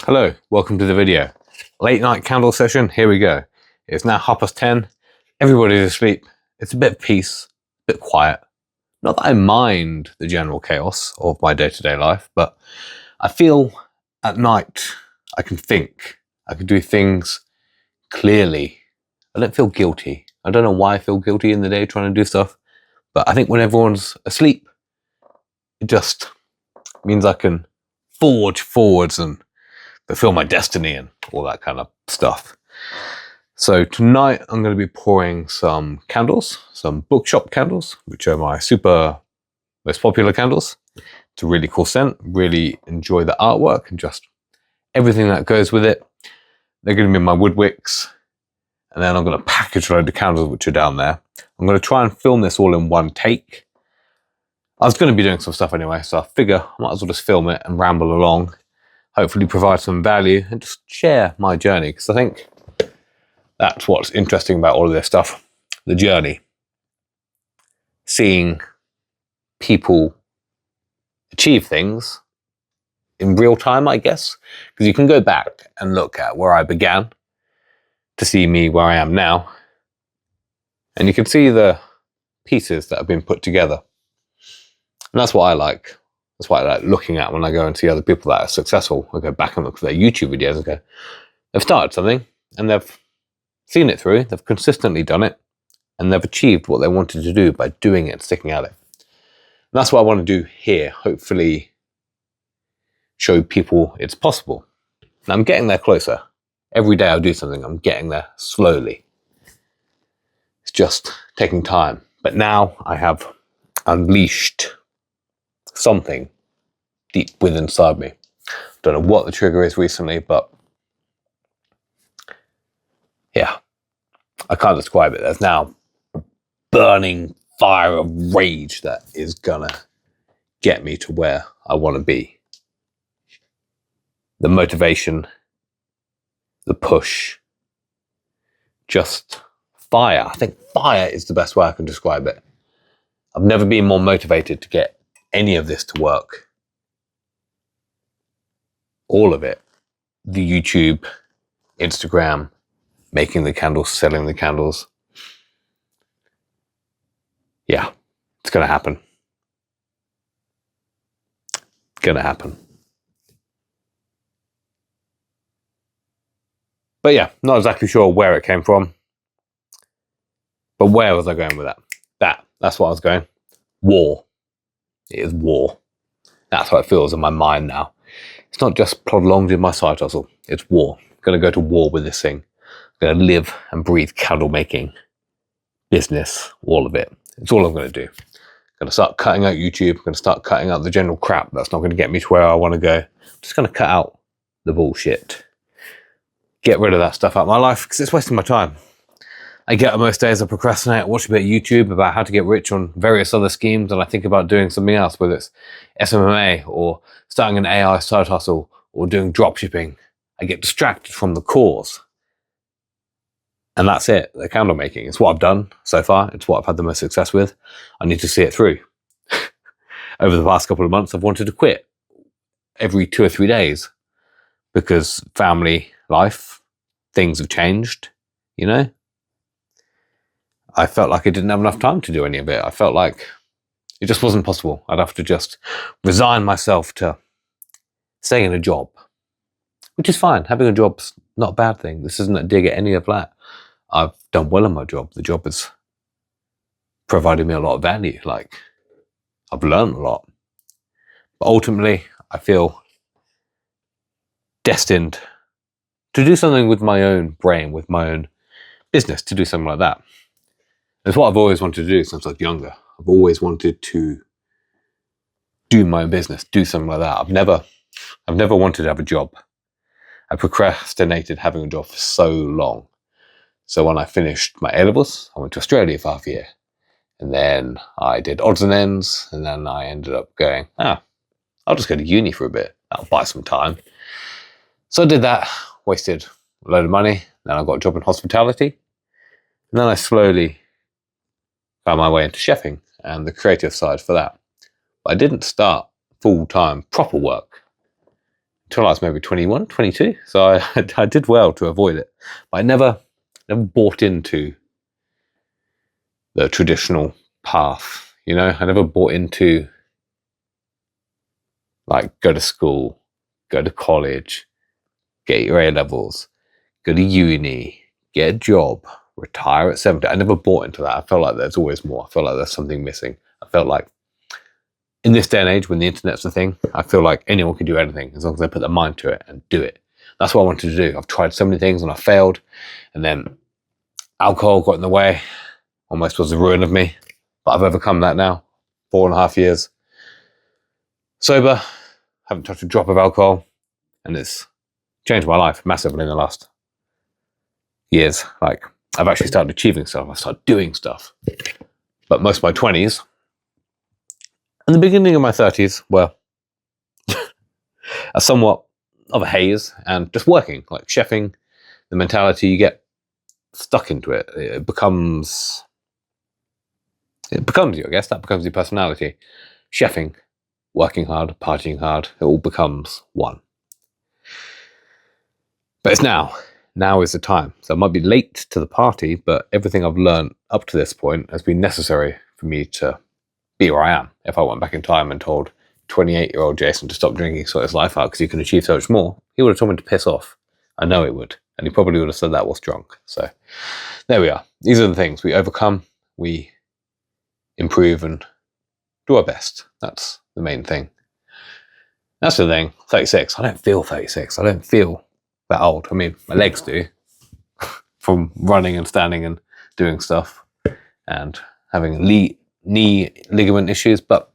Hello, welcome to the video. Late night candle session, here we go. It's now 10:30, everybody's asleep, it's a bit of peace, a bit quiet. Not that I mind the general chaos of my day-to-day life, but I feel at night I can think, I can do things clearly. I don't feel guilty. I don't know why I feel guilty in the day trying to do stuff, but I think when everyone's asleep, it just means I can forge forwards and fulfill my destiny and all that kind of stuff. So tonight I'm going to be pouring some candles, some bookshop candles, which are my most popular candles. It's a really cool scent, really enjoy the artwork and just everything that goes with it. They're going to be my wood wicks, and then I'm going to package a load of candles which are down there. I'm going to try and film this all in one take. I was going to be doing some stuff anyway, so I figure I might as well just film it and ramble along. Hopefully provide some value and just share my journey, because I think that's what's interesting about all of this stuff, the journey. Seeing people achieve things in real time, I guess, because you can go back and look at where I began to see me where I am now, and you can see the pieces that have been put together. And that's what I like. That's what I like looking at when I go and see other people that are successful. I go back and look at their YouTube videos and go, they've started something and they've seen it through, they've consistently done it, and they've achieved what they wanted to do by doing it, sticking at it. And that's what I want to do here, hopefully show people it's possible. And I'm getting there closer. Every day I do something, I'm getting there slowly. It's just taking time. But now I have unleashed something deep within inside me. Don't know what the trigger is recently, but yeah, I can't describe it. There's now a burning fire of rage that is gonna get me to where I want to be. The motivation, the push, just fire. I think fire is the best way I can describe it. I've never been more motivated to get any of this to work. All of it. The YouTube, Instagram, making the candles, selling the candles. Yeah, it's gonna happen. Gonna happen. But yeah, not exactly sure where it came from. But where was I going with that? That's what I was going. War. It is war. That's how it feels in my mind now. It's not just prolonged in my side hustle. It's war. I'm going to go to war with this thing. I'm going to live and breathe candle making, business, all of it. It's all I'm going to do. I'm going to start cutting out YouTube. I'm going to start cutting out the general crap that's not going to get me to where I want to go. I'm just going to cut out the bullshit. Get rid of that stuff out of my life because it's wasting my time. I get up most days, I procrastinate, watch a bit of YouTube about how to get rich on various other schemes, and I think about doing something else, whether it's SMMA or starting an AI side hustle or doing drop shipping. I get distracted from the cause. And that's it, the candle making. It's what I've done so far. It's what I've had the most success with. I need to see it through. Over the past couple of months, I've wanted to quit every 2 or 3 days because family life, things have changed, you know? I felt like I didn't have enough time to do any of it. I felt like it just wasn't possible. I'd have to just resign myself to staying in a job, which is fine. Having a job's not a bad thing. This isn't a dig at any of that. I've done well in my job. The job has provided me a lot of value. Like, I've learned a lot. But ultimately, I feel destined to do something with my own brain, with my own business, to do something like that. It's what I've always wanted to do since I was younger. I've always wanted to do my own business, do something like that. I've never wanted to have a job. I procrastinated having a job for so long. So when I finished my A-levels, I went to Australia for half a year. And then I did odds and ends. And then I ended up going, I'll just go to uni for a bit. That'll buy some time. So I did that, wasted a load of money. Then I got a job in hospitality. And then I slowly found my way into chefing and the creative side for that. But I didn't start full-time proper work till I was maybe 21, 22. So I did well to avoid it. But I never bought into the traditional path, you know? I never bought into, like, go to school, go to college, get your A-levels, go to uni, get a job, retire at 70. I never bought into that. I felt like there's always more. I felt like there's something missing. I felt like in this day and age, when the internet's a thing, I feel like anyone can do anything as long as they put their mind to it and do it. That's what I wanted to do. I've tried so many things and I failed. And then alcohol got in the way, almost was the ruin of me. But I've overcome that now. 4.5 years sober, haven't touched a drop of alcohol, and it's changed my life massively in the last years. Like, I've actually started achieving stuff. I started doing stuff. But most of my 20s and the beginning of my 30s were a somewhat of a haze and just working, like chefing, the mentality, you get stuck into it. It becomes you, I guess. That becomes your personality. Chefing, working hard, partying hard, it all becomes one. But it's now. Now is the time. So I might be late to the party, but everything I've learned up to this point has been necessary for me to be where I am. If I went back in time and told 28-year-old Jason to stop drinking, sort his life out because he can achieve so much more, he would have told me to piss off. I know he would. And he probably would have said that was drunk. So there we are. These are the things we overcome, we improve and do our best. That's the main thing. That's the thing. 36. I don't feel 36. I don't feel that old. I mean, my legs do from running and standing and doing stuff and having knee ligament issues, but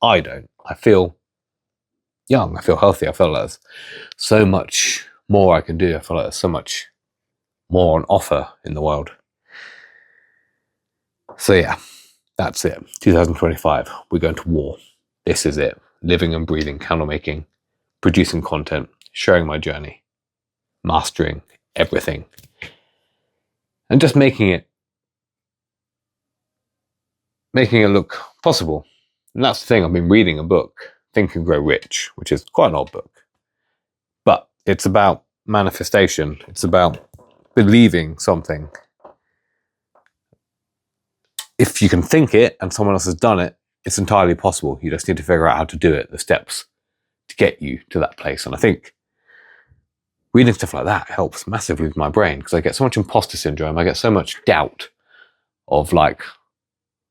I don't. I feel young. I feel healthy. I feel like there's so much more I can do. I feel like there's so much more on offer in the world. So yeah, that's it. 2025. We're going to war. This is it. Living and breathing candle making, producing content, sharing my journey, mastering everything, and just making it look possible. And that's the thing. I've been reading a book, Think and Grow Rich, which is quite an old book, but it's about manifestation. It's about believing something. If you can think it and someone else has done it, it's entirely possible. You just need to figure out how to do it, the steps to get you to that place. And I think reading stuff like that helps massively with my brain, because I get so much imposter syndrome. I get so much doubt of like,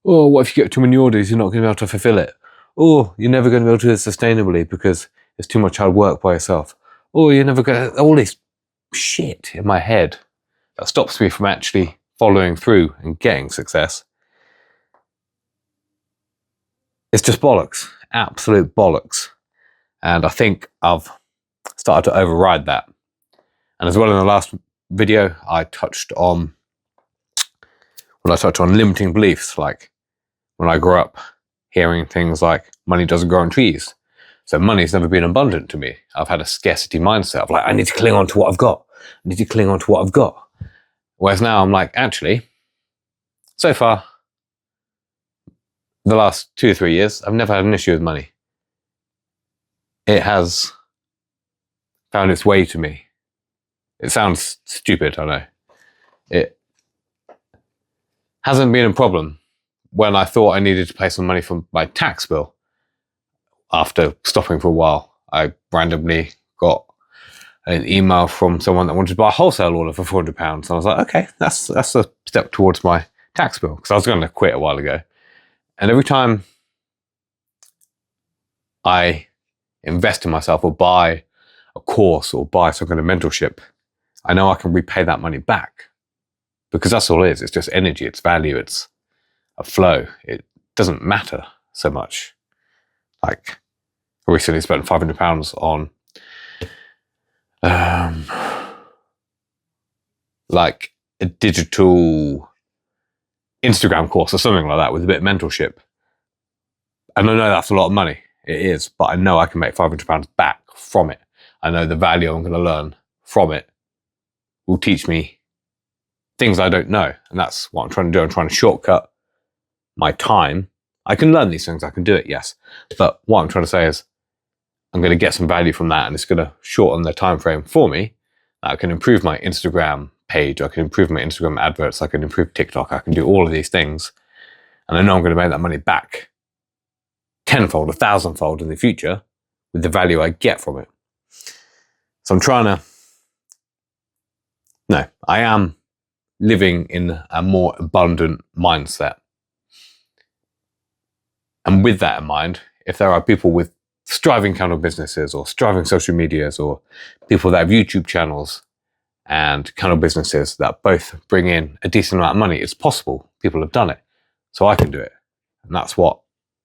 oh, what if you get too many orders? You're not going to be able to fulfill it. Oh, you're never going to be able to do it sustainably because it's too much hard work by yourself. Oh, you're never going to... All this shit in my head that stops me from actually following through and getting success. It's just bollocks. Absolute bollocks. And I think I've started to override that. And as well, in the last video, I touched on limiting beliefs, like when I grew up hearing things like money doesn't grow on trees. So money's never been abundant to me. I've had a scarcity mindset of like, I need to cling on to what I've got. I need to cling on to what I've got. Whereas now I'm like, actually, so far, the last 2 or 3 years, I've never had an issue with money. It has found its way to me. It sounds stupid, I know. It hasn't been a problem when I thought I needed to pay some money from my tax bill. After stopping for a while, I randomly got an email from someone that wanted to buy a wholesale order for £400. And I was like, okay, that's a step towards my tax bill, because I was going to quit a while ago. And every time I invest in myself or buy a course or buy some kind of mentorship, I know I can repay that money back, because that's all it is. It's just energy, it's value, it's a flow. It doesn't matter so much. Like, I recently spent £500 on like a digital Instagram course or something like that with a bit of mentorship. And I know that's a lot of money. It is, but I know I can make £500 back from it. I know the value I'm going to learn from it will teach me things I don't know. And that's what I'm trying to do. I'm trying to shortcut my time. I can learn these things. I can do it, yes. But what I'm trying to say is I'm going to get some value from that, and it's going to shorten the time frame for me. I can improve my Instagram page, I can improve my Instagram adverts, I can improve TikTok, I can do all of these things. And I know I'm going to make that money back tenfold, 1,000-fold in the future with the value I get from it. So I am living in a more abundant mindset. And with that in mind, if there are people with striving candle businesses or striving social medias, or people that have YouTube channels and candle businesses that both bring in a decent amount of money, it's possible. People have done it. So I can do it. And that's what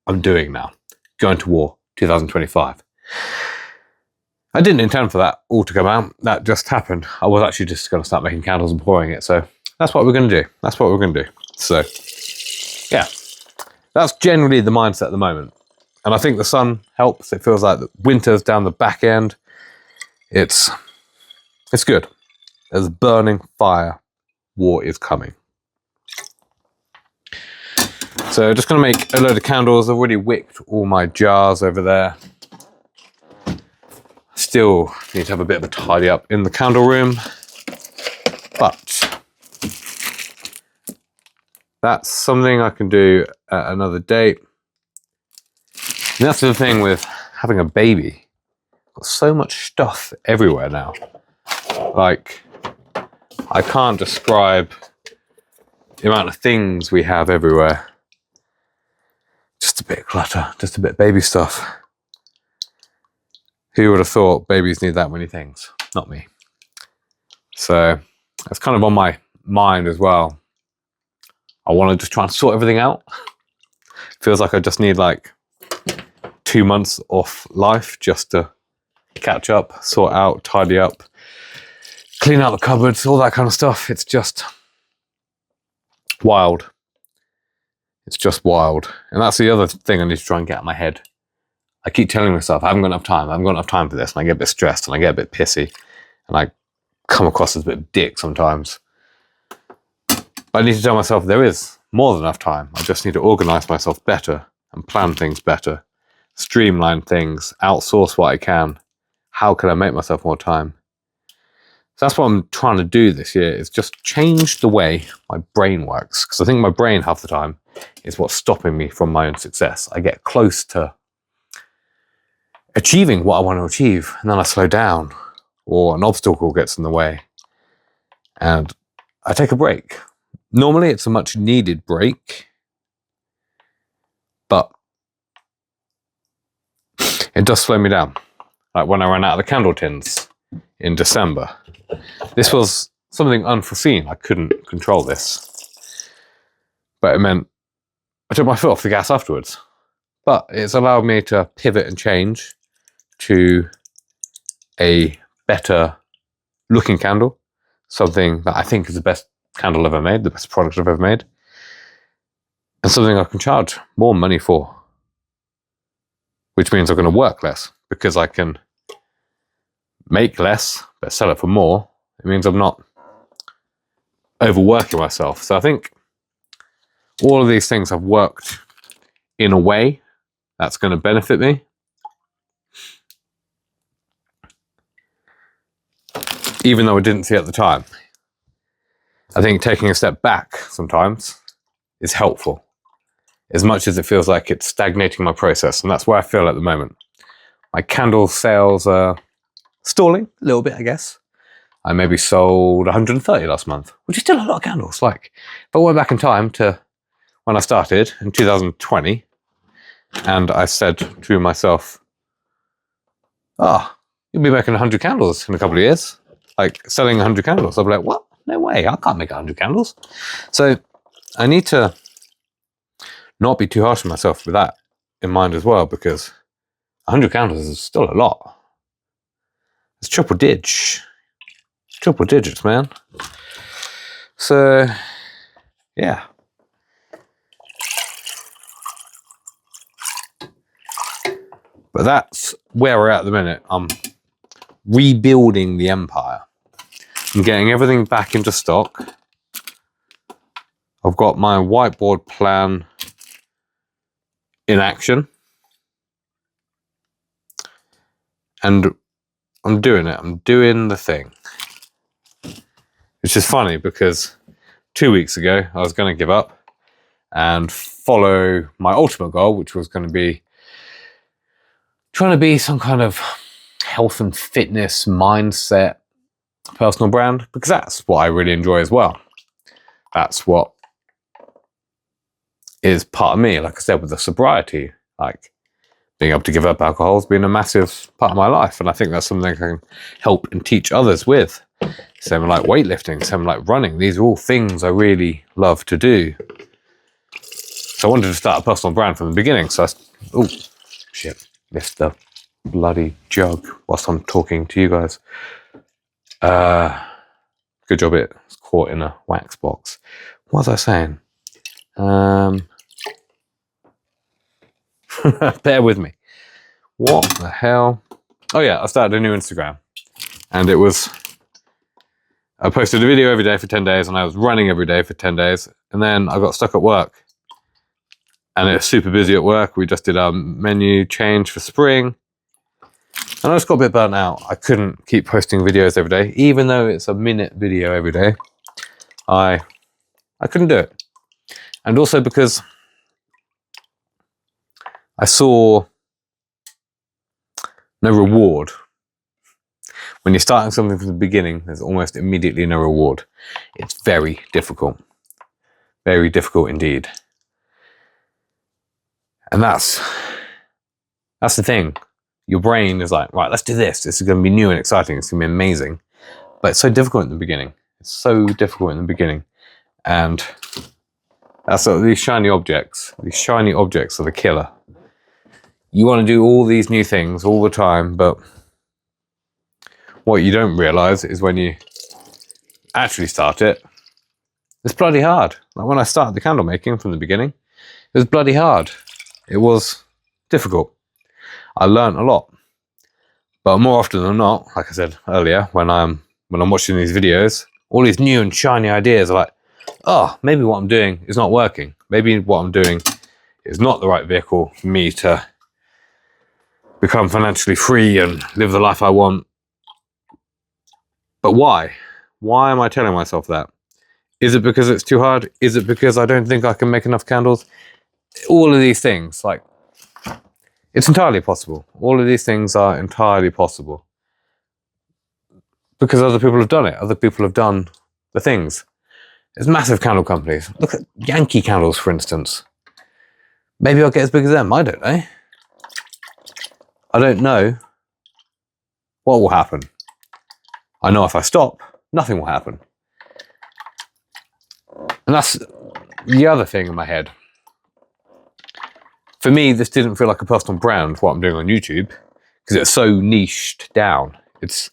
I'm doing now. Going to war 2025. I didn't intend for that all to come out. That just happened. I was actually just going to start making candles and pouring it. So that's what we're going to do. That's what we're going to do. So yeah, that's generally the mindset at the moment. And I think the sun helps. It feels like the winter's down the back end. It's good. There's a burning fire. War is coming. So just going to make a load of candles. I've already wicked all my jars over there. Still need to have a bit of a tidy up in the candle room. But that's something I can do at another date. And that's the thing with having a baby. Got so much stuff everywhere now. Like, I can't describe the amount of things we have everywhere. Just a bit of clutter, just a bit of baby stuff. Who would have thought babies need that many things? Not me. So that's kind of on my mind as well. I want to just try and sort everything out. Feels like I just need like 2 months off life just to catch up, sort out, tidy up, clean out the cupboards, all that kind of stuff. It's just wild. It's just wild. And that's the other thing I need to try and get out of my head. I keep telling myself, I haven't got enough time. I haven't got enough time for this. And I get a bit stressed and I get a bit pissy. And I come across as a bit of a dick sometimes. But I need to tell myself there is more than enough time. I just need to organize myself better and plan things better. Streamline things. Outsource what I can. How can I make myself more time? So that's what I'm trying to do this year, is just change the way my brain works. Because I think my brain half the time is what's stopping me from my own success. I get close to achieving what I want to achieve, and then I slow down, or an obstacle gets in the way, and I take a break. Normally it's a much needed break, but it does slow me down. Like when I ran out of the candle tins in December. This was something unforeseen. I couldn't control this. But it meant I took my foot off the gas afterwards. But it's allowed me to pivot and change to a better looking candle. Something that I think is the best candle I've ever made, the best product I've ever made. And something I can charge more money for. Which means I'm going to work less, because I can make less but sell it for more. It means I'm not overworking myself. So I think all of these things have worked in a way that's going to benefit me. Even though I didn't see it at the time. I think taking a step back sometimes is helpful, as much as it feels like it's stagnating my process. And that's where I feel at the moment. My candle sales are stalling a little bit, I guess. I maybe sold 130 last month, which is still a lot of candles. Like, if I went back in time to when I started in 2020, and I said to myself, you'll be making 100 candles in a couple of years. Like, selling 100 candles. I'll be like, what? No way, I can't make 100 candles. So I need to not be too harsh on myself with that in mind as well, because 100 candles is still a lot. It's triple digits, man. So, yeah. But that's where we're at the minute. I'm rebuilding the empire. I'm getting everything back into stock. I've got my whiteboard plan in action. And I'm doing it. I'm doing the thing. Which is funny because 2 weeks ago, I was going to give up and follow my ultimate goal, which was going to be trying to be some kind of health and fitness mindset personal brand, because that's what I really enjoy as well. That's what is part of me. Like I said, with the sobriety, like being able to give up alcohol has been a massive part of my life. And I think that's something I can help and teach others with. Something like weightlifting, something like running. These are all things I really love to do. So I wanted to start a personal brand from the beginning. So oh, shit, missed the bloody jug whilst I'm talking to you guys. Good job it's caught in a wax box. What was I saying? Bear with me. What the hell? Oh yeah, I started a new Instagram. And it was... I posted a video every day for 10 days and I was running every day for 10 days. And then I got stuck at work. And it was super busy at work. We just did our menu change for spring. And I just got a bit burnt out. I couldn't keep posting videos every day. Even though it's a minute video every day. I couldn't do it. And also because I saw no reward. When you're starting something from the beginning, there's almost immediately no reward. It's very difficult. Very difficult indeed. And that's the thing. Your brain is like, right, let's do this. This is going to be new and exciting. It's going to be amazing. But it's so difficult in the beginning. It's so difficult in the beginning. And that's these shiny objects. These shiny objects are the killer. You want to do all these new things all the time, but what you don't realize is when you actually start it, it's bloody hard. Like when I started the candle making from the beginning, it was bloody hard. It was difficult. I learned a lot. But more often than not, like I said earlier, when I'm watching these videos, all these new and shiny ideas are like, oh, maybe what I'm doing is not working. Maybe what I'm doing is not the right vehicle for me to become financially free and live the life I want. But why? Why am I telling myself that? Is it because it's too hard? Is it because I don't think I can make enough candles? All of these things, like, it's entirely possible. All of these things are entirely possible. Because other people have done it. Other people have done the things. There's massive candle companies. Look at Yankee Candles, for instance. Maybe I'll get as big as them. I don't know. I don't know what will happen. I know if I stop, nothing will happen. And that's the other thing in my head. For me, this didn't feel like a personal brand, what I'm doing on YouTube, because it's so niched down. It's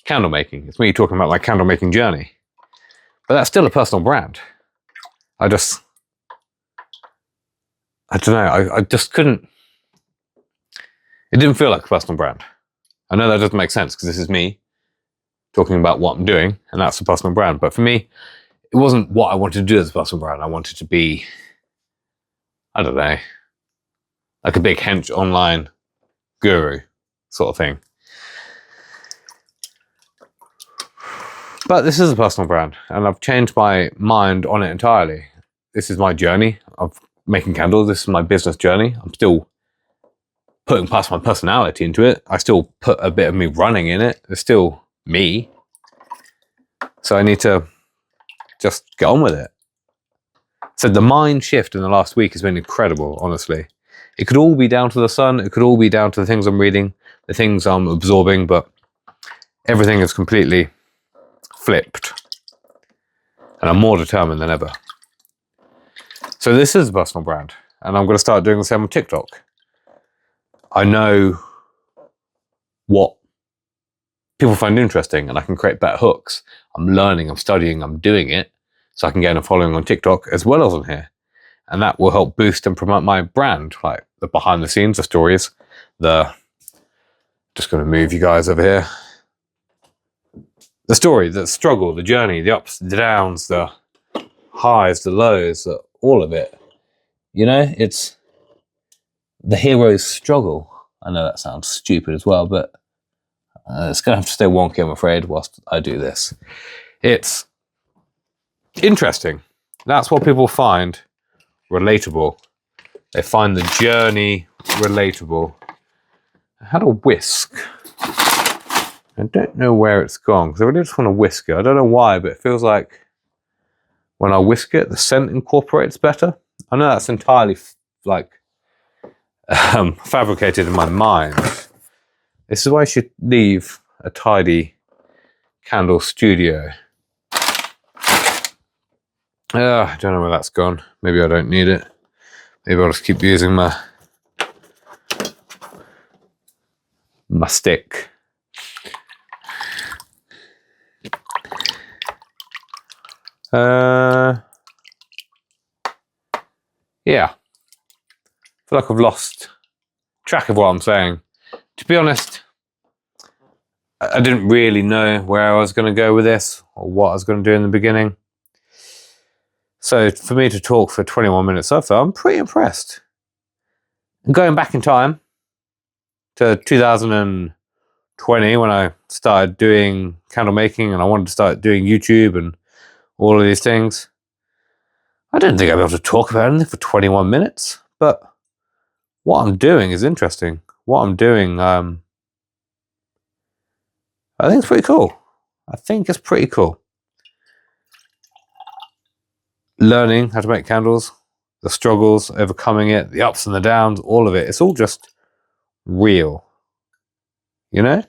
candle making. It's me talking about my candle making journey. But that's still a personal brand. I don't know, I just couldn't. It didn't feel like a personal brand. I know that doesn't make sense because this is me talking about what I'm doing, and that's a personal brand. But for me, it wasn't what I wanted to do as a personal brand. I wanted to be, I don't know, like a big hench online guru sort of thing. But this is a personal brand, and I've changed my mind on it entirely. This is my journey of making candles. This is my business journey. I'm still putting past my personality into it. I still put a bit of me running in it. It's still me. So I need to just get on with it. So the mind shift in the last week has been incredible, honestly. It could all be down to the sun. It could all be down to the things I'm reading, the things I'm absorbing, but everything is completely flipped. And I'm more determined than ever. So this is a personal brand, and I'm going to start doing the same on TikTok. I know what people find interesting, and I can create better hooks. I'm learning, I'm studying, I'm doing it, so I can get a following on TikTok as well as on here. And that will help boost and promote my brand, like the behind the scenes, the stories, just going to move you guys over here. The story, the struggle, the journey, the ups, the downs, the highs, the lows, all of it. You know, it's the hero's struggle. I know that sounds stupid as well, but It's going to have to stay wonky, I'm afraid, whilst I do this. It's interesting. That's what people find relatable. They find the journey relatable. I had a whisk. I don't know where it's gone, because I really just want to whisk it. I don't know why, but it feels like when I whisk it, the scent incorporates better. I know that's entirely fabricated in my mind. This is why I should leave a tidy candle studio. I don't know where that's gone. Maybe I don't need it. Maybe I'll just keep using my stick. Yeah. I feel like I've lost track of what I'm saying. To be honest, I didn't really know where I was going to go with this or what I was going to do in the beginning. So for me to talk for 21 minutes so far, I'm pretty impressed. And going back in time to 2020 when I started doing candle making and I wanted to start doing YouTube and all of these things, I didn't think I'd be able to talk about anything for 21 minutes, but what I'm doing is interesting. What I'm doing, I think it's pretty cool. I think it's pretty cool. Learning how to make candles, the struggles, overcoming it, the ups and the downs, all of it. It's all just real. You know?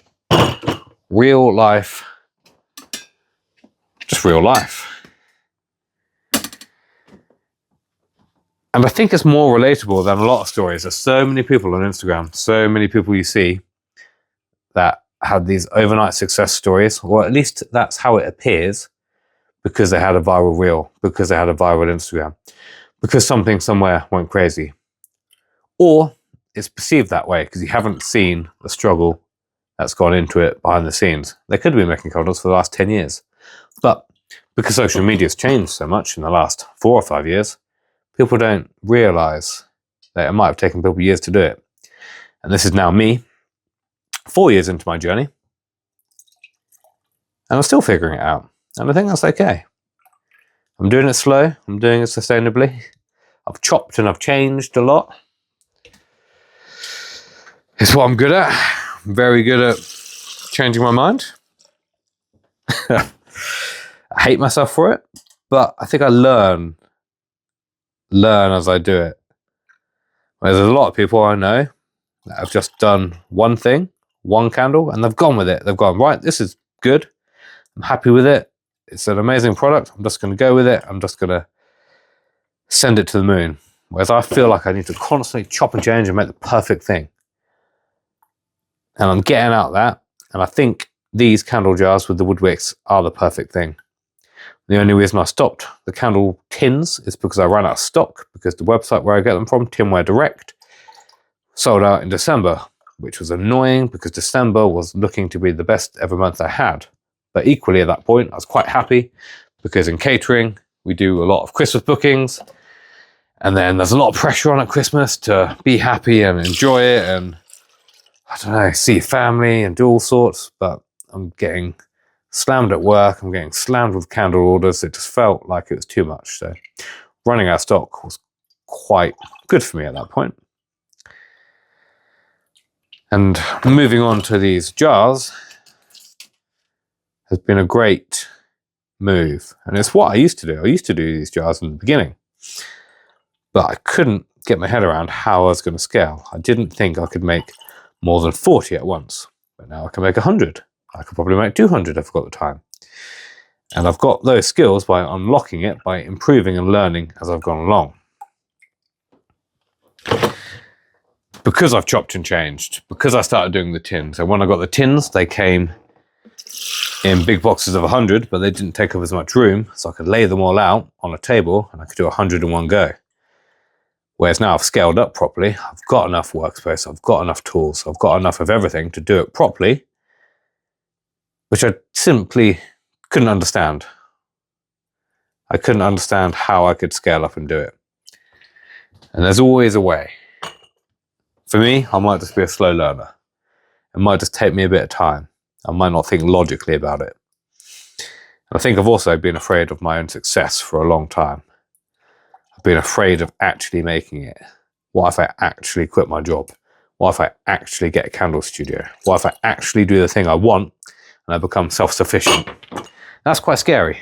Real life. Just real life. And I think it's more relatable than a lot of stories. There's so many people on Instagram, so many people you see that had these overnight success stories, or at least that's how it appears, because they had a viral reel, because they had a viral Instagram, because something somewhere went crazy. Or it's perceived that way because you haven't seen the struggle that's gone into it behind the scenes. They could have been making candles for the last 10 years. But because social media has changed so much in the last 4 or 5 years, people don't realize that it might have taken people years to do it. And this is now me, 4 years into my journey, and I'm still figuring it out. And I think that's okay. I'm doing it slow. I'm doing it sustainably. I've chopped and I've changed a lot. It's what I'm good at. I'm very good at changing my mind. I hate myself for it, but I think I learn as I do it. There's a lot of people I know that have just done one thing, one candle, and they've gone with it. They've gone, right, this is good. I'm happy with it. It's an amazing product. I'm just going to go with it. I'm just going to send it to the moon. Whereas I feel like I need to constantly chop and change and make the perfect thing. And I'm getting out of that. And I think these candle jars with the wood wicks are the perfect thing. The only reason I stopped the candle tins is because I ran out of stock, because the website where I get them from, Tinware Direct, sold out in December, which was annoying because December was looking to be the best ever month I had. But equally at that point, I was quite happy because in catering, we do a lot of Christmas bookings. And then there's a lot of pressure on at Christmas to be happy and enjoy it and, I don't know, see family and do all sorts. But I'm getting slammed at work. I'm getting slammed with candle orders. It just felt like it was too much. So running out of stock was quite good for me at that point. And moving on to these jars has been a great move. And it's what I used to do. I used to do these jars in the beginning, but I couldn't get my head around how I was going to scale. I didn't think I could make more than 40 at once, but now I can make 100. I could probably make 200 if I've got the time. And I've got those skills by unlocking it, by improving and learning as I've gone along. Because I've chopped and changed, because I started doing the tins. So when I got the tins, they came in big boxes of 100, but they didn't take up as much room, so I could lay them all out on a table and I could do 100 in one go. Whereas now I've scaled up properly, I've got enough workspace, I've got enough tools, I've got enough of everything to do it properly, which I simply couldn't understand. I couldn't understand how I could scale up and do it. And there's always a way. For me, I might just be a slow learner. It might just take me a bit of time. I might not think logically about it. And I think I've also been afraid of my own success for a long time. I've been afraid of actually making it. What if I actually quit my job? What if I actually get a candle studio? What if I actually do the thing I want and I become self-sufficient? That's quite scary.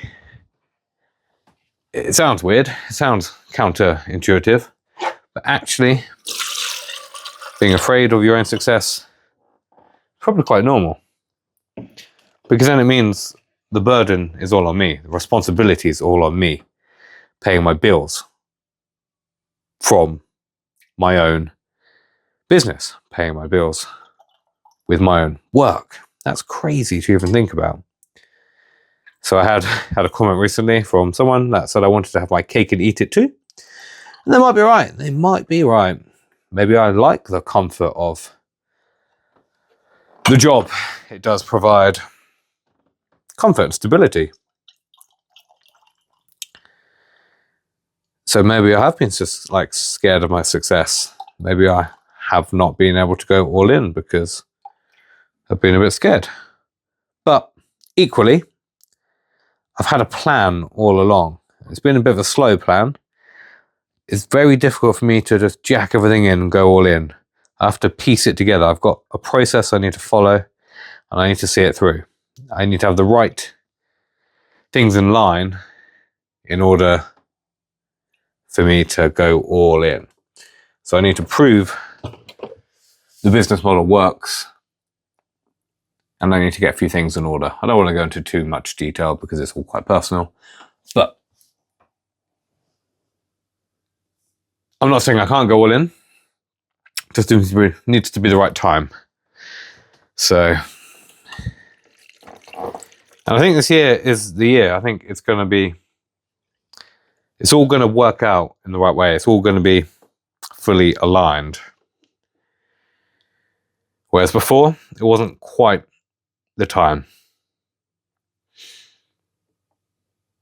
It sounds weird. It sounds counterintuitive. But actually, being afraid of your own success is probably quite normal. Because then it means the burden is all on me. The responsibility is all on me. Paying my bills from my own business. Paying my bills with my own work. That's crazy to even think about. So I had a comment recently from someone that said I wanted to have my cake and eat it too. And they might be right. They might be right. Maybe I like the comfort of the job. It does provide comfort and stability. So maybe I have been just like scared of my success. Maybe I have not been able to go all in because I've been a bit scared. But equally, I've had a plan all along. It's been a bit of a slow plan. It's very difficult for me to just jack everything in and go all in. I have to piece it together. I've got a process I need to follow and I need to see it through. I need to have the right things in line in order for me to go all in. So I need to prove the business model works and I need to get a few things in order. I don't want to go into too much detail because it's all quite personal, but I'm not saying I can't go all in. It just needs to be the right time. So, and I think this year is the year. I think it's all going to work out in the right way. It's all going to be fully aligned. Whereas before, it wasn't quite the time.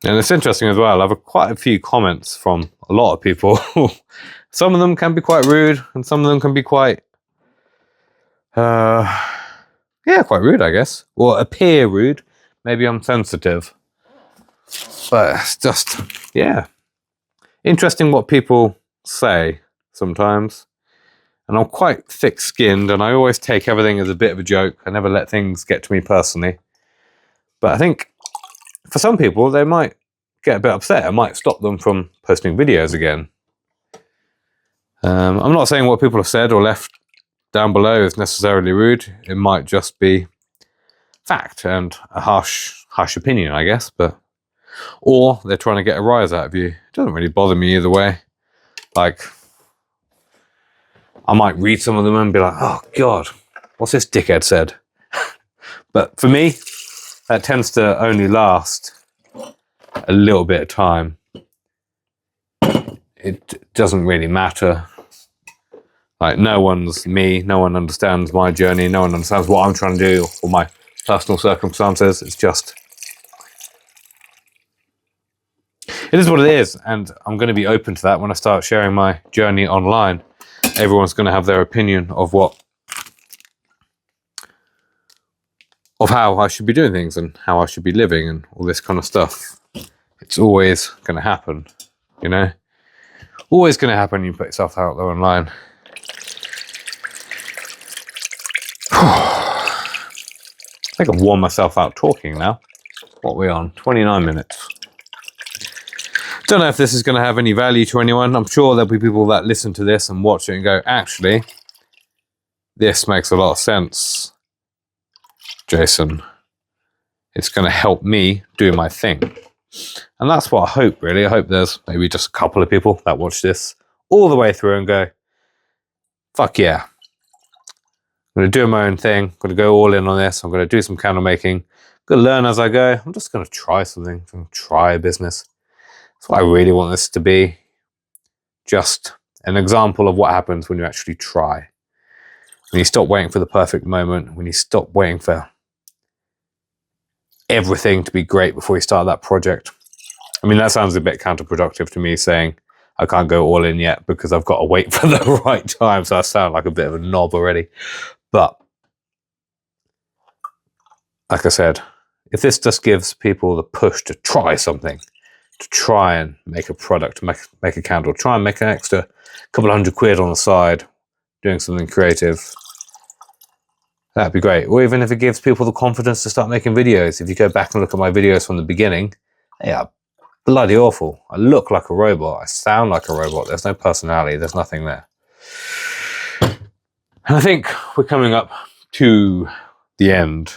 And it's interesting as well. I've quite a few comments from a lot of people. Some of them can be quite rude, and some of them can be quite, quite rude, I guess, or appear rude. Maybe I'm sensitive, but it's just, interesting what people say sometimes. And I'm quite thick-skinned, and I always take everything as a bit of a joke. I never let things get to me personally. But I think for some people, they might get a bit upset. It might stop them from posting videos again. I'm not saying what people have said or left down below is necessarily rude. It might just be fact and a harsh opinion, I guess. Or they're trying to get a rise out of you. It doesn't really bother me either way. Like, I might read some of them and be like, oh God, what's this dickhead said? But for me, that tends to only last a little bit of time. It doesn't really matter. Like, no one's me, no one understands my journey, no one understands what I'm trying to do or my personal circumstances. It's just, it is what it is, and I'm going to be open to that when I start sharing my journey online. Everyone's going to have their opinion of how I should be doing things and how I should be living and all this kind of stuff. It's always going to happen, you know? Always going to happen when you put yourself out there online. I think I've worn myself out talking now. What are we on? 29 minutes. Don't know if this is going to have any value to anyone. I'm sure there'll be people that listen to this and watch it and go, actually, this makes a lot of sense, Jason. It's going to help me do my thing. And that's what I hope, really. I hope there's maybe just a couple of people that watch this all the way through and go, fuck yeah. I'm going to do my own thing. I'm going to go all in on this. I'm going to do some candle making. I'm going to learn as I go. I'm just going to try something. I'm going to try a business. That's what I really want this to be. Just an example of what happens when you actually try. When you stop waiting for the perfect moment. When you stop waiting for everything to be great before you start that project. I mean, that sounds a bit counterproductive to me, saying I can't go all in yet because I've got to wait for the right time. So I sound like a bit of a knob already. But like I said, if this just gives people the push to try something, to try and make a product, make a candle, try and make an extra couple £100 on the side, doing something creative, that'd be great. Or even if it gives people the confidence to start making videos. If you go back and look at my videos from the beginning, they are bloody awful. I look like a robot. I sound like a robot. There's no personality. There's nothing there. And I think we're coming up to the end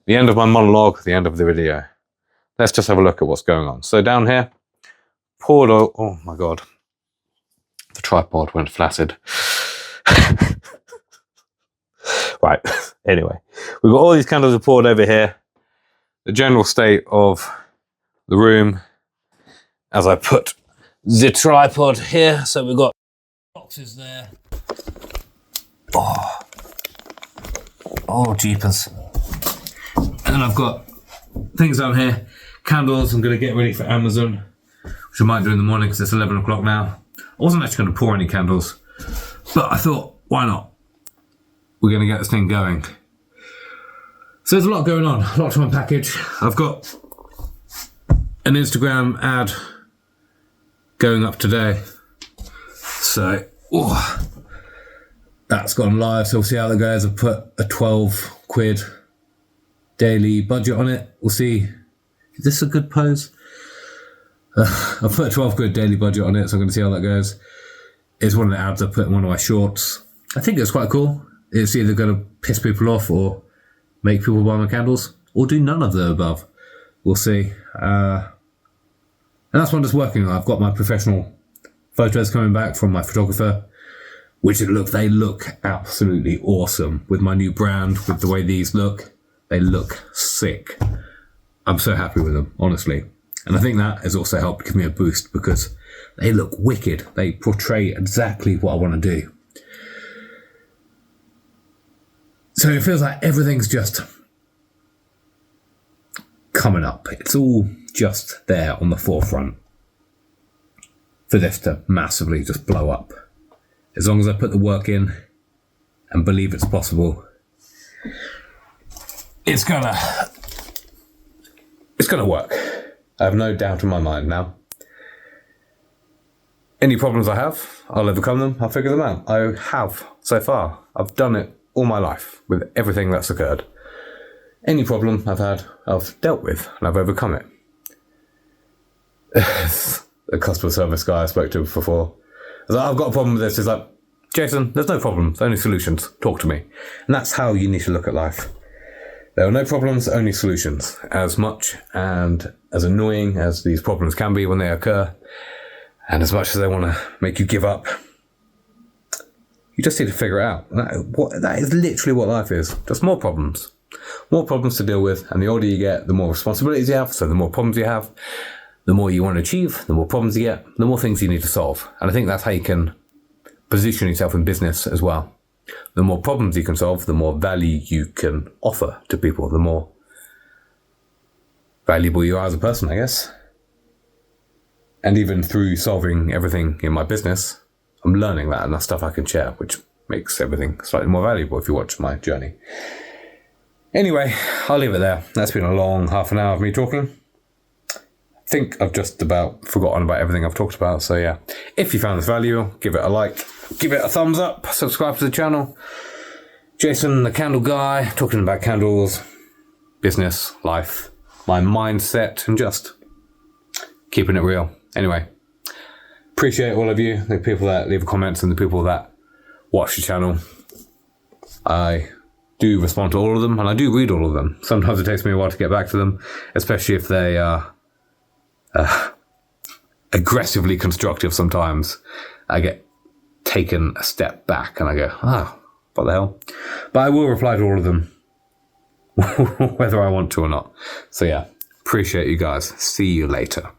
of my monologue, the end of the video. Let's just have a look at what's going on. So down here, poured oil. Oh my God. The tripod went flaccid. Right, anyway, we've got all these candles poured over here. The general state of the room as I put the tripod here. So we've got boxes there. Oh, jeepers. And I've got things down here, candles I'm going to get ready for Amazon, which I might do in the morning because it's 11 o'clock now. I wasn't actually going to pour any candles, but I thought, why not? We're going to get this thing going. So there's a lot going on, a lot to unpackage. I've got an Instagram ad going up today. So, that's gone live, so we'll see how that goes. I've put a £12 daily budget on it. We'll see. Is this a good pose? I've put a £12 daily budget on it, so I'm going to see how that goes. It's one of the ads I put in one of my shorts. I think it's quite cool. It's either going to piss people off or make people buy my candles, or do none of the above. We'll see. And that's what I'm just working on. I've got my professional photos coming back from my photographer, which they look absolutely awesome with my new brand, with the way these look. They look sick. I'm so happy with them, honestly. And I think that has also helped give me a boost because they look wicked. They portray exactly what I want to do. So it feels like everything's just coming up. It's all just there on the forefront for this to massively just blow up. As long as I put the work in and believe it's possible, it's gonna work. I have no doubt in my mind now. Any problems I have, I'll overcome them. I'll figure them out. I have so far. I've done it all my life with everything that's occurred. Any problem I've had, I've dealt with and I've overcome it. The customer service guy I spoke to before, I was like, I've got a problem with this. He's like, Jason, there's no problems, only solutions. Talk to me. And that's how you need to look at life. There are no problems, only solutions. As much and as annoying as these problems can be when they occur, and as much as they want to make you give up, you just need to figure it out. That is literally what life is. Just more problems. More problems to deal with, and the older you get, the more responsibilities you have, so the more problems you have, the more you want to achieve, the more problems you get, the more things you need to solve. And I think that's how you can position yourself in business as well. The more problems you can solve, the more value you can offer to people, the more valuable you are as a person, I guess. And even through solving everything in my business, I'm learning that, and that's stuff I can share, which makes everything slightly more valuable if you watch my journey. Anyway, I'll leave it there. That's been a long half an hour of me talking. I think I've just about forgotten about everything I've talked about. So yeah, if you found this valuable, give it a like, give it a thumbs up, subscribe to the channel. Jason, the candle guy, talking about candles, business, life, my mindset, and just keeping it real. Anyway, appreciate all of you, the people that leave comments and the people that watch the channel. I do respond to all of them, and I do read all of them. Sometimes it takes me a while to get back to them, especially if they are aggressively constructive. Sometimes I get taken a step back and I go, what the hell? But I will reply to all of them, whether I want to or not. So yeah, appreciate you guys. See you later.